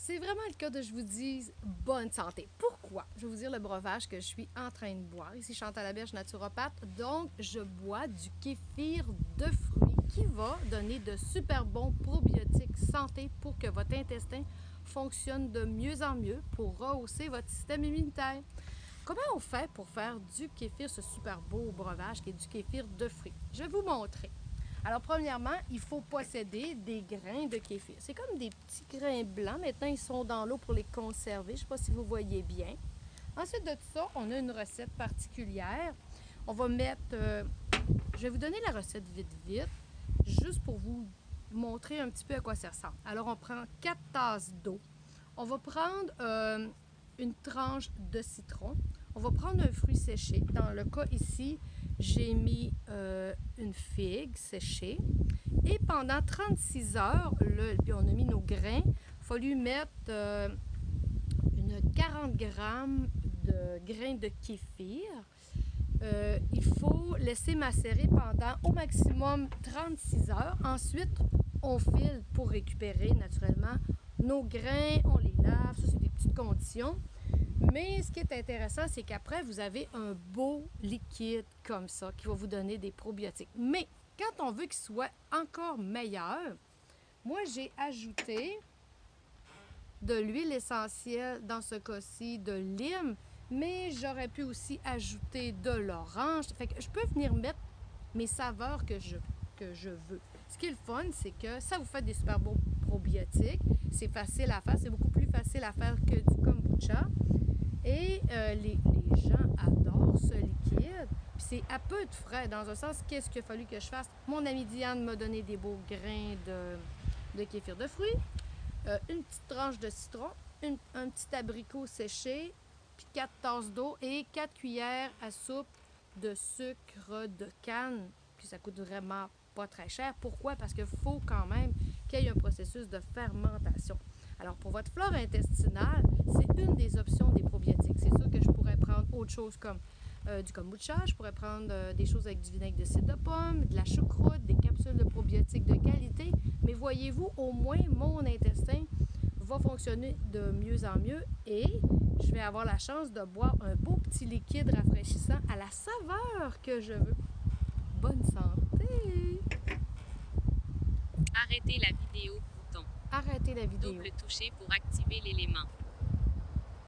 C'est vraiment le cas de je vous dis bonne santé. Pourquoi? Je vais vous dire le breuvage que je suis en train de boire. Ici, Chantal Laberge, naturopathe. Donc, je bois du kéfir de fruits qui va donner de super bons probiotiques santé pour que votre intestin fonctionne de mieux en mieux pour rehausser votre système immunitaire. Comment on fait pour faire du kéfir, ce super beau breuvage qui est du kéfir de fruits? Je vais vous montrer. Alors, premièrement, il faut posséder des grains de kéfir. C'est comme des petits grains blancs. Maintenant, ils sont dans l'eau pour les conserver. Je ne sais pas si vous voyez bien. Ensuite de tout ça, on a une recette particulière. On va mettre... je vais vous donner la recette vite, juste pour vous montrer un petit peu à quoi ça ressemble. Alors, on prend 4 tasses d'eau. On va prendre une tranche de citron. On va prendre un fruit séché. Dans le cas ici, j'ai mis une figue séchée. Et pendant 36 heures, puis on a mis nos grains. Il a fallu mettre une 40 grammes de grains de kéfir. Il faut laisser macérer pendant au maximum 36 heures. Ensuite, on file pour récupérer naturellement nos grains. On les lave. Ça, c'est des petites conditions. Mais ce qui est intéressant, c'est qu'après, vous avez un beau liquide comme ça qui va vous donner des probiotiques. Mais quand on veut qu'il soit encore meilleur, moi, j'ai ajouté de l'huile essentielle, dans ce cas-ci, de lime, mais j'aurais pu aussi ajouter de l'orange. Fait que je peux venir mettre mes saveurs que je veux. Ce qui est le fun, c'est que ça vous fait des super beaux probiotiques. C'est facile à faire. C'est beaucoup plus facile à faire que du kombucha. Et les gens adorent ce liquide. Puis c'est à peu de frais. Dans un sens, qu'est-ce qu'il a fallu que je fasse? Mon amie Diane m'a donné des beaux grains de kéfir de fruits, une petite tranche de citron, un petit abricot séché, puis 4 tasses d'eau et 4 cuillères à soupe de sucre de canne. Puis ça coûte vraiment pas très cher. Pourquoi? Parce qu'il faut quand même qu'il y ait un processus de fermentation. Alors, pour votre flore intestinale, c'est une des options des probiotiques. C'est sûr que je pourrais prendre autre chose comme du kombucha, je pourrais prendre des choses avec du vinaigre de cidre de pomme, de la choucroute, des capsules de probiotiques de qualité. Mais voyez-vous, au moins, mon intestin va fonctionner de mieux en mieux et je vais avoir la chance de boire un beau petit liquide rafraîchissant à la saveur que je veux. Bonne santé! Arrêtez la vidéo bouton. Arrêtez la vidéo. Double toucher pour activer l'élément.